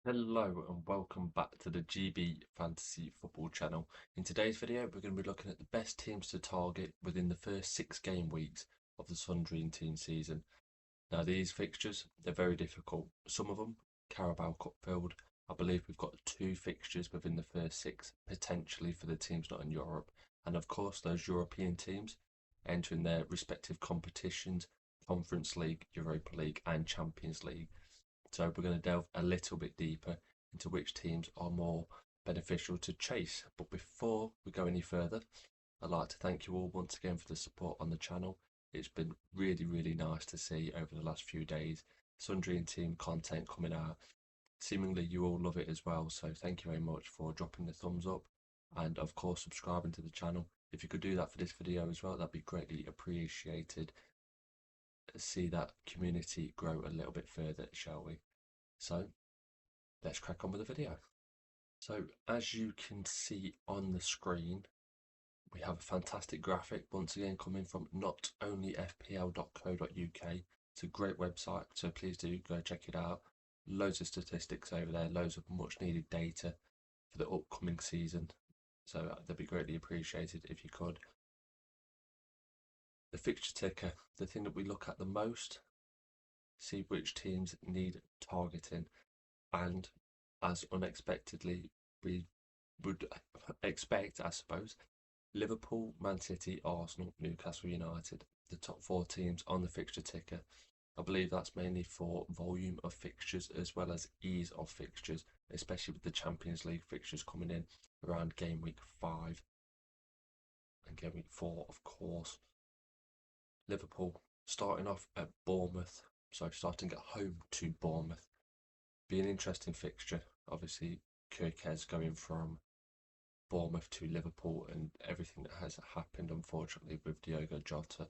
Hello and welcome back to the GB Fantasy Football channel. In today's video, we're going to be looking at the best teams to target within the first 6 game weeks of the Sundry team season. Now, these fixtures, they're very difficult. Some of them, Carabao Cup filled. I believe we've got 2 fixtures within the first 6, potentially for the teams not in Europe. And of course, those European teams entering their respective competitions, Conference League, Europa League and Champions League. So we're going to delve a little bit deeper into which teams are more beneficial to chase. But before we go any further, I'd like to thank you all once again for the support on the channel. It's been really nice to see over the last few days Sundry and team content coming out. Seemingly you all love it as well, so thank you very much for dropping the thumbs up and of course subscribing to the channel. If you could do that for this video as well, that'd be greatly appreciated. See that community grow a little bit further, shall we? So let's crack on with the video. So as you can see on the screen, we have a fantastic graphic once again coming from not only fpl.co.uk. It's a great website, so please do go check it out. Loads of statistics over there, loads of much needed data for the upcoming season, so that'd be greatly appreciated if you could. The fixture ticker, the thing that we look at the most, see which teams need targeting, and as unexpectedly we would expect, I suppose, Liverpool, Man City, Arsenal, Newcastle United, the top 4 teams on the fixture ticker. I believe that's mainly for volume of fixtures as well as ease of fixtures, especially with the Champions League fixtures coming in around game week 5 and game week 4, of course. Liverpool starting off at Bournemouth, so starting at home to Bournemouth. Be an interesting fixture. Obviously, Kirkez going from Bournemouth to Liverpool and everything that has happened, unfortunately, with Diogo Jota.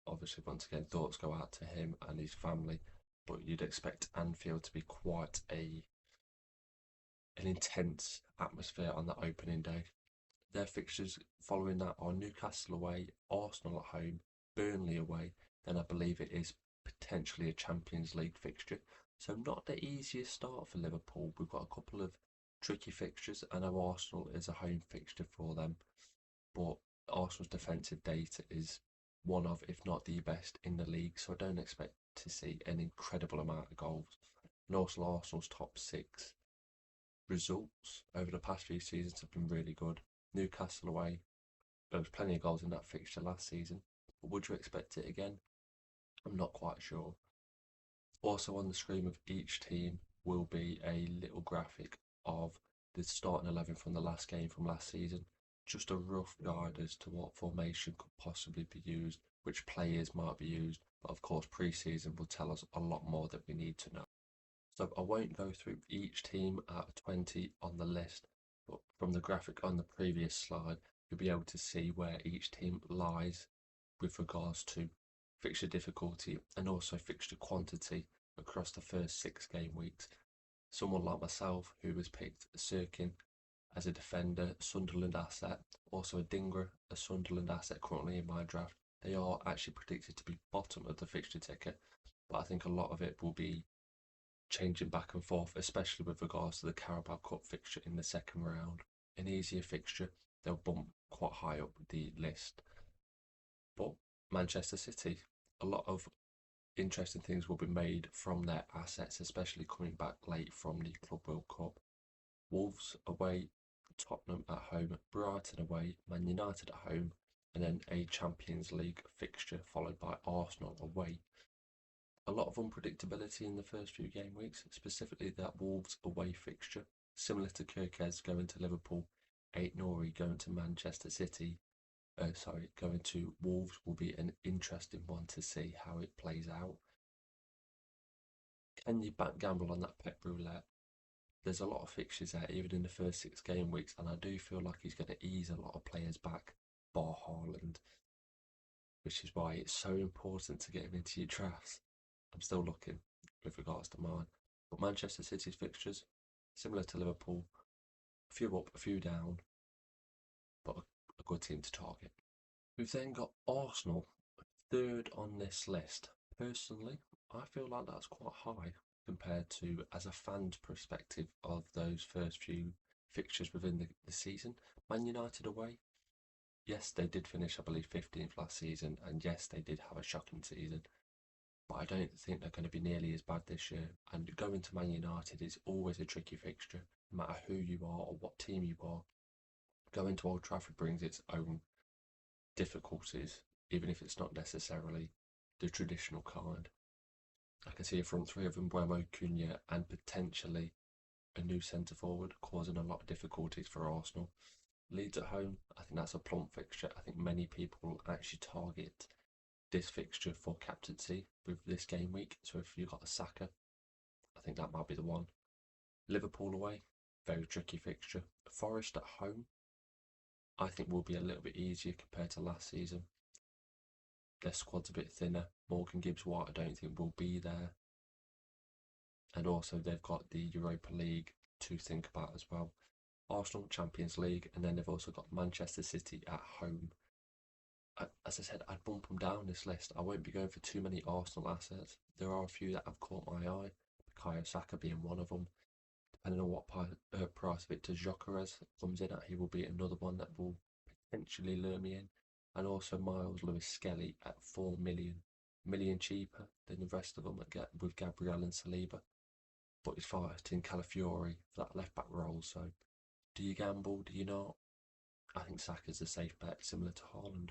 Obviously, once again, thoughts go out to him and his family, but you'd expect Anfield to be quite an intense atmosphere on that opening day. Their fixtures following that are Newcastle away, Arsenal at home, Burnley away, then I believe it is potentially a Champions League fixture. So not the easiest start for Liverpool. We've got a couple of tricky fixtures. I know Arsenal is a home fixture for them, but Arsenal's defensive data is one of, if not the best in the league, so I don't expect to see an incredible amount of goals. And also Arsenal's top 6 results over the past few seasons have been really good. Newcastle away, there was plenty of goals in that fixture last season, but would you expect it again? I'm not quite sure. Also on the screen of each team will be a little graphic of the starting 11 from the last game from last season. Just a rough guide as to what formation could possibly be used, which players might be used, but of course pre-season will tell us a lot more that we need to know. So I won't go through each team out of 20 on the list, but from the graphic on the previous slide, you'll be able to see where each team lies with regards to fixture difficulty and also fixture quantity across the first 6 game weeks. Someone like myself who has picked Sirkin as a defender, Sunderland asset, also a Dinger, a Sunderland asset currently in my draft. They are actually predicted to be bottom of the fixture ticker, but I think a lot of it will be changing back and forth, especially with regards to the Carabao Cup fixture in the second round. An easier fixture, they'll bump quite high up the list. But Manchester City, a lot of interesting things will be made from their assets, especially coming back late from the Club World Cup. Wolves away, Tottenham at home, Brighton away, Man United at home, and then a Champions League fixture followed by Arsenal away. A lot of unpredictability in the first few game weeks, specifically that Wolves away fixture, similar to Kirkez going to Liverpool, Aït-Nouri going to Manchester City, going to Wolves will be an interesting one to see how it plays out. Can you back gamble on that Pep Roulette? There's a lot of fixtures there, even in the first 6 game weeks, and I do feel like he's going to ease a lot of players back, bar Haaland, which is why it's so important to get him into your drafts. I'm still looking with regards to mine. But Manchester City's fixtures, similar to Liverpool, a few up, a few down, but a good team to target. We've then got Arsenal, 3rd on this list. Personally, I feel like that's quite high. compared to, as a fan's perspective of those first few fixtures within the season. Man United away, yes, they did finish, I believe, 15th last season, and yes, they did have a shocking season. But I don't think they're going to be nearly as bad this year. And going to Man United is always a tricky fixture, no matter who you are or what team you are. Going to Old Trafford brings its own difficulties, even if it's not necessarily the traditional kind. I can see a front three of Mbeumo, Cunha, and potentially a new centre forward causing a lot of difficulties for Arsenal. Leeds at home, I think that's a plump fixture. I think many people actually target this fixture for captaincy with this game week. So if you've got a Saka, I think that might be the one. Liverpool away, very tricky fixture. Forest at home, I think will be a little bit easier compared to last season. Their squad's a bit thinner. Morgan Gibbs-White, I don't think will be there. And also they've got the Europa League to think about as well. Arsenal, Champions League, and then they've also got Manchester City at home. As I said, I'd bump them down this list. I won't be going for too many Arsenal assets. There are a few that have caught my eye, Bukayo Saka being one of them. Depending on what price Victor Gyökeres comes in at, he will be another one that will potentially lure me in. And also Miles Lewis-Skelly at 4 million cheaper than the rest of them with Gabriel and Saliba. But he's fighting Calafiori for that left back role, so do you gamble, do you not? I think Saka's a safe bet, similar to Haaland.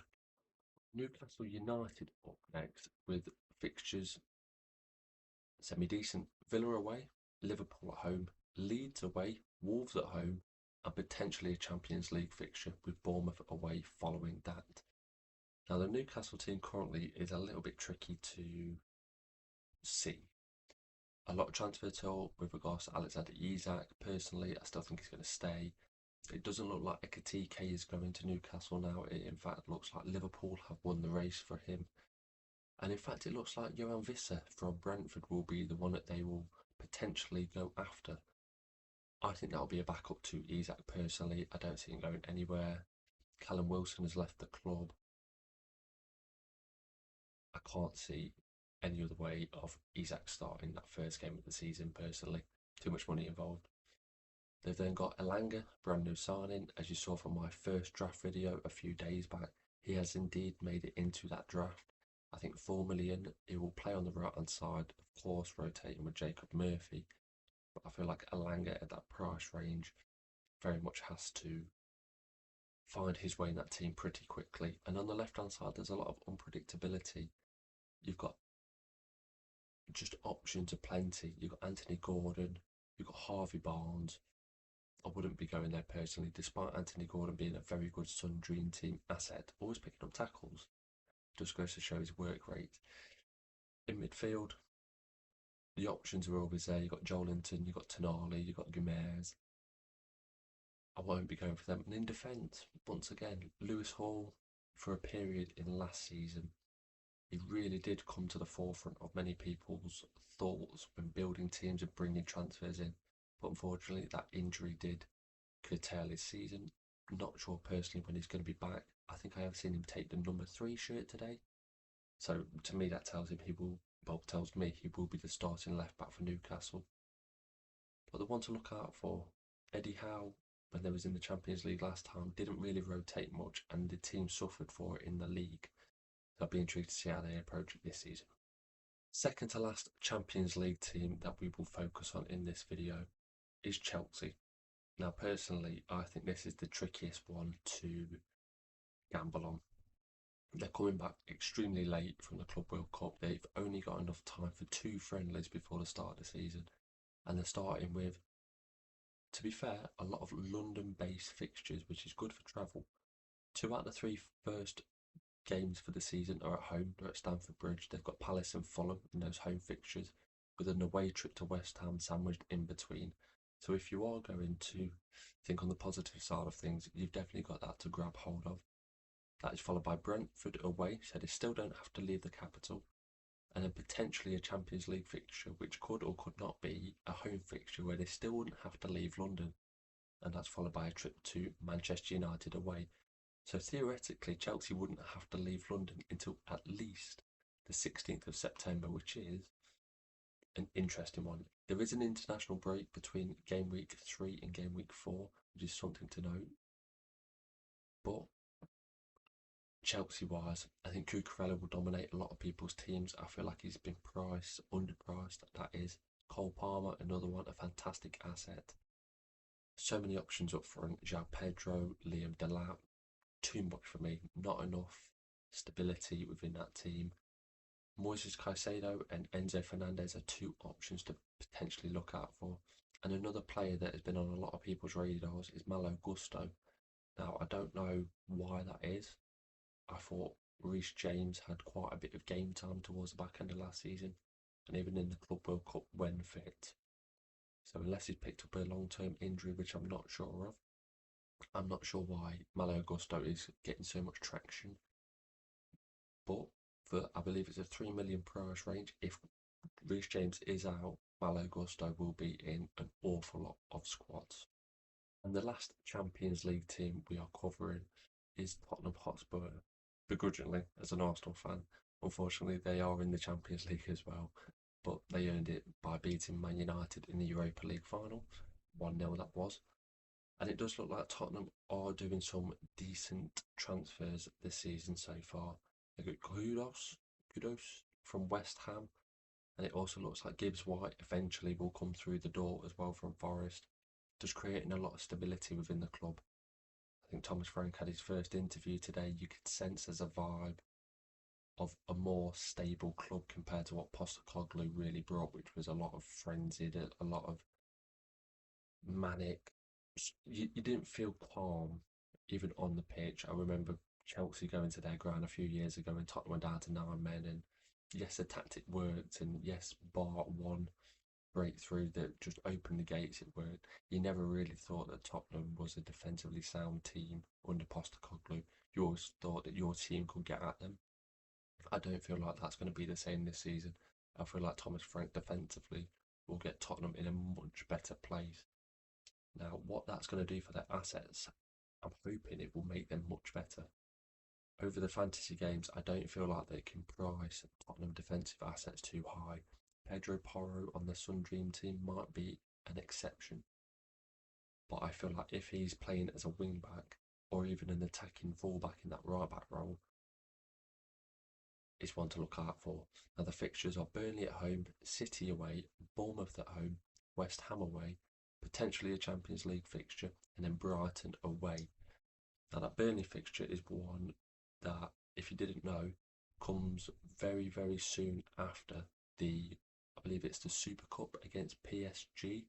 Newcastle United up next with fixtures semi-decent. Villa away, Liverpool at home, Leeds away, Wolves at home, and potentially a Champions League fixture with Bournemouth away following that. Now, the Newcastle team currently is a little bit tricky to see. A lot of transfer talk with regards to Alexander Isak. Personally, I still think he's going to stay. It doesn't look like Ekitike is going to Newcastle now. It in fact looks like Liverpool have won the race for him. And in fact, it looks like Johan Visser from Brentford will be the one that they will potentially go after. I think that'll be a backup to Isak personally. I don't see him going anywhere. Callum Wilson has left the club. I can't see any other way of Isak starting that first game of the season personally. Too much money involved. They've then got Elanga, brand new signing. As you saw from my first draft video a few days back, he has indeed made it into that draft. I think 4 million. He will play on the right hand side, of course, rotating with Jacob Murphy. But I feel like Elanga at that price range very much has to find his way in that team pretty quickly. And on the left hand side, there's a lot of unpredictability. You've got just options aplenty. You've got Anthony Gordon, you've got Harvey Barnes. I wouldn't be going there personally, despite Anthony Gordon being a very good Sun Dream Team asset, always picking up tackles. Just goes to show his work rate. In midfield, the options are always there. You've got Joelinton, you've got Tonali, you've got Gomez. I won't be going for them. And in defence, once again, Lewis Hall, for a period in last season, he really did come to the forefront of many people's thoughts when building teams and bringing transfers in. But unfortunately, that injury did curtail his season. Not sure personally when he's going to be back. I think I have seen him take the number 3 shirt today. So to me, that tells me he will be the starting left back for Newcastle. But the one to look out for, Eddie Howe, when they was in the Champions League last time, didn't really rotate much, and the team suffered for it in the league. So I'll be intrigued to see how they approach it this season. Second to last Champions League team that we will focus on in this video is Chelsea. Now, personally, I think this is the trickiest one to gamble on. They're coming back extremely late from the Club World Cup. They've only got enough time for 2 friendlies before the start of the season. And they're starting with, to be fair, a lot of London-based fixtures, which is good for travel. 2 out of the 3 first games for the season are at home. They're at Stamford Bridge. They've got Palace and Fulham in those home fixtures, with an away trip to West Ham sandwiched in between. So if you are going to think on the positive side of things, you've definitely got that to grab hold of. That is followed by Brentford away, so they still don't have to leave the capital. And then potentially a Champions League fixture, which could or could not be a home fixture where they still wouldn't have to leave London. And that's followed by a trip to Manchester United away. So theoretically, Chelsea wouldn't have to leave London until at least the 16th of September, which is an interesting one. There is an international break between game week 3 and game week 4, which is something to note. But Chelsea-wise, I think Cucurella will dominate a lot of people's teams. I feel like he's been underpriced, that is. Cole Palmer, another one, a fantastic asset. So many options up front. João Pedro, Liam Delap, too much for me. Not enough stability within that team. Moises Caicedo and Enzo Fernandez are two options to potentially look out for. And another player that has been on a lot of people's radars is Malo Gusto. Now, I don't know why that is. I thought Reece James had quite a bit of game time towards the back end of last season, and even in the Club World Cup when fit. So unless he's picked up a long-term injury, which I'm not sure of, I'm not sure why Malo Gusto is getting so much traction. But for, I believe it's a 3 million price range, if Reece James is out, Malo Gusto will be in an awful lot of squads. And the last Champions League team we are covering is Tottenham Hotspur. Begrudgingly, as an Arsenal fan, unfortunately they are in the Champions League as well, but they earned it by beating Man United in the Europa League final, 1-0 that was. And it does look like Tottenham are doing some decent transfers this season so far. They got Kudos from West Ham, and it also looks like Gibbs White eventually will come through the door as well from Forest, just creating a lot of stability within the club. I think Thomas Frank had his first interview today. You could sense there's a vibe of a more stable club compared to what Postecoglou really brought, which was a lot of frenzied, a lot of manic. You didn't feel calm even on the pitch. I remember Chelsea going to their ground a few years ago and Tottenham went down to 9 men, and yes, the tactic worked, and yes, bar one breakthrough that just opened the gates, it worked. You never really thought that Tottenham was a defensively sound team under Postecoglou. You always thought that your team could get at them. I don't feel like that's going to be the same this season. I feel like Thomas Frank defensively will get Tottenham in a much better place. Now, what that's going to do for their assets, I'm hoping it will make them much better. Over the fantasy games, I don't feel like they can price Tottenham defensive assets too high. Pedro Porro on the Sun Dream team might be an exception, but I feel like if he's playing as a wing back or even an attacking fullback in that right back role, is one to look out for. Now the fixtures are Burnley at home, City away, Bournemouth at home, West Ham away, potentially a Champions League fixture, and then Brighton away. Now that Burnley fixture is one that, if you didn't know, comes very, very soon after I believe it's the Super Cup against PSG.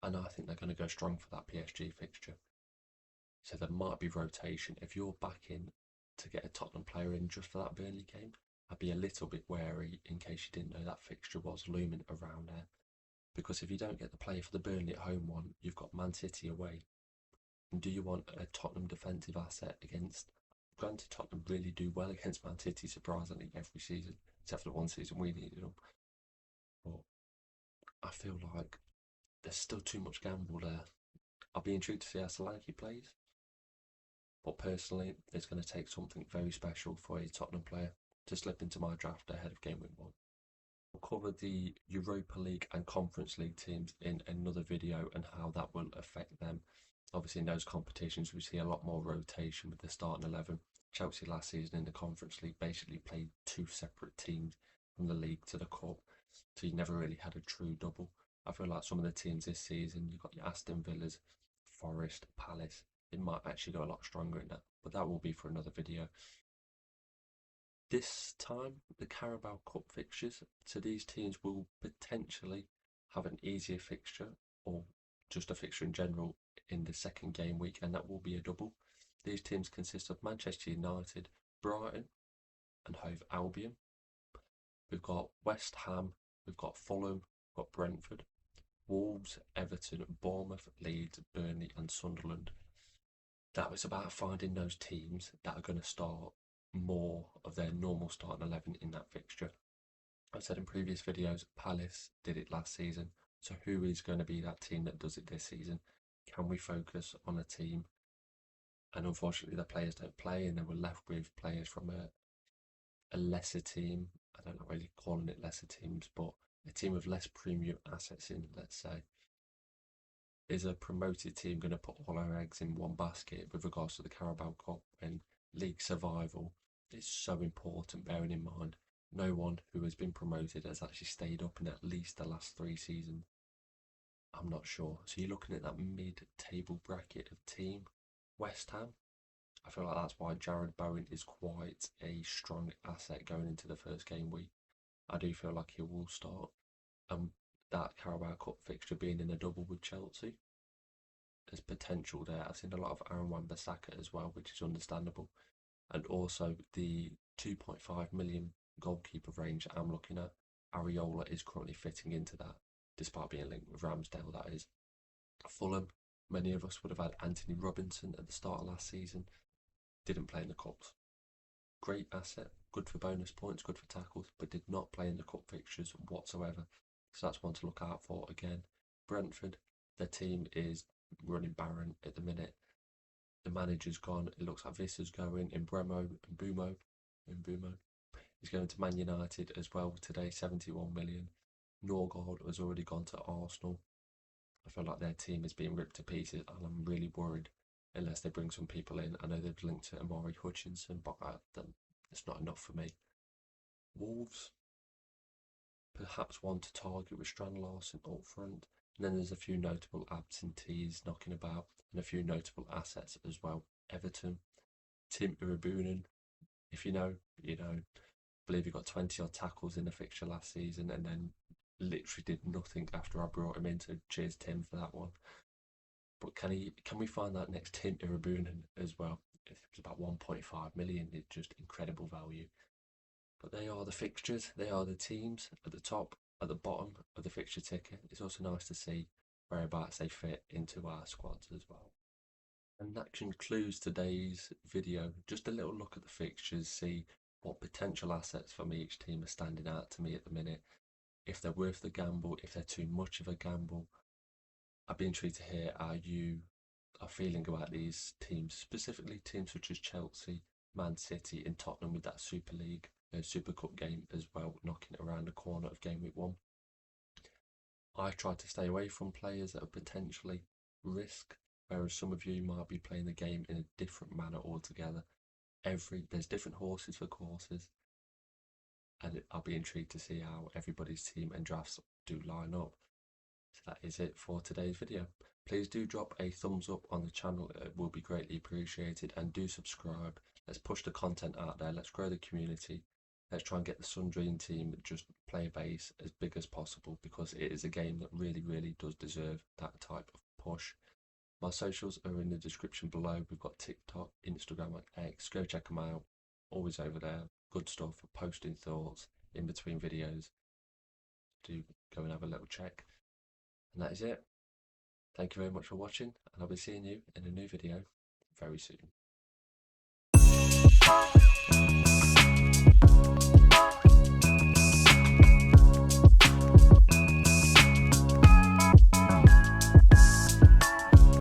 And I think they're going to go strong for that PSG fixture. So there might be rotation. If you're backing to get a Tottenham player in just for that Burnley game, I'd be a little bit wary in case you didn't know that fixture was looming around there. Because if you don't get the player for the Burnley at home one, you've got Man City away. And do you want a Tottenham defensive asset against... Granted, Tottenham really do well against Man City, surprisingly, every season, except for the one season we needed them. But I feel like there's still too much gamble there. I'll be intrigued to see how Solanke plays. But personally, it's going to take something very special for a Tottenham player to slip into my draft ahead of game week 1. We'll cover the Europa League and Conference League teams in another video and how that will affect them. Obviously, in those competitions, we see a lot more rotation with the starting 11. Chelsea last season in the Conference League basically played 2 separate teams from the league to the cup, so you never really had a true double. I feel like some of the teams this season, you've got your Aston Villas, Forest, Palace. It might actually go a lot stronger in that, but that will be for another video. This time, the Carabao Cup fixtures, so these teams will potentially have an easier fixture, or just a fixture in general, in the second game week, and that will be a double. These teams consist of Manchester United, Brighton, and Hove Albion. We've got West Ham, we've got Fulham, we've got Brentford, Wolves, Everton, Bournemouth, Leeds, Burnley, and Sunderland. That was about finding those teams that are going to start more of their normal starting 11 in that fixture. I've said in previous videos, Palace did it last season. So who is going to be that team that does it this season? Can we focus on a team? And unfortunately, the players don't play, and then we're left with players from a lesser team. I don't know really calling it lesser teams, but a team with less premium assets in, let's say. Is a promoted team going to put all our eggs in one basket with regards to the Carabao Cup and league survival? Is so important, bearing in mind no one who has been promoted has actually stayed up in at least the last 3 seasons. I'm not sure. So you're looking at that mid-table bracket of team. West Ham, I feel like that's why Jared Bowen is quite a strong asset going into the first game week. I do feel like he will start. That Carabao Cup fixture being in a double with Chelsea, there's potential there. I've seen a lot of Aaron Wan-Bissaka as well, which is understandable. And also the 2.5 million goalkeeper range that I'm looking at, Areola is currently fitting into that, despite being linked with Ramsdale, that is. Fulham, many of us would have had Anthony Robinson at the start of last season, didn't play in the Cups. Great asset, good for bonus points, good for tackles, but did not play in the Cup fixtures whatsoever. So that's one to look out for again. Brentford, their team is running barren at the minute. The manager's gone. It looks like Vissa's going. Mbumo. He's going to Man United as well today, 71 million. Norgard has already gone to Arsenal. I feel like their team is being ripped to pieces, and I'm really worried unless they bring some people in. I know they've linked to Amari Hutchinson, but it's not enough for me. Wolves, perhaps one to target with Strand Larsen up front. And then there's a few notable absentees knocking about and a few notable assets as well. Everton, Tim Irabunen, if you know, you know. I believe he got 20 odd tackles in the fixture last season and then literally did nothing after I brought him in, so cheers Tim for that one. But can we find that next Tim Irabunen as well? It was about 1.5 million, it's just incredible value. But they are the fixtures, they are the teams at the top, at the bottom of the fixture ticket. It's also nice to see whereabouts they fit into our squads as well. And that concludes today's video. Just a little look at the fixtures, see what potential assets from each team are standing out to me at the minute. If they're worth the gamble, if they're too much of a gamble. I'd be intrigued to hear how you are feeling about these teams, specifically teams such as Chelsea, Man City and Tottenham with that Super League, Super Cup game as well, knocking it around the corner of game week 1. I try to stay away from players that are potentially risk, whereas some of you might be playing the game in a different manner altogether. There's different horses for courses, and I'll be intrigued to see how everybody's team and drafts do line up. So that is it for today's video. Please do drop a thumbs up on the channel, it will be greatly appreciated, and do subscribe. Let's push the content out there, let's grow the community, let's try and get the Sundream team just player base as big as possible, because it is a game that really does deserve that type of push. My socials are in the description below. We've got TikTok, Instagram and X. Go check them out. Always over there. Good stuff for posting thoughts in between videos. Do go and have a little check. And that is it. Thank you very much for watching, and I'll be seeing you in a new video very soon.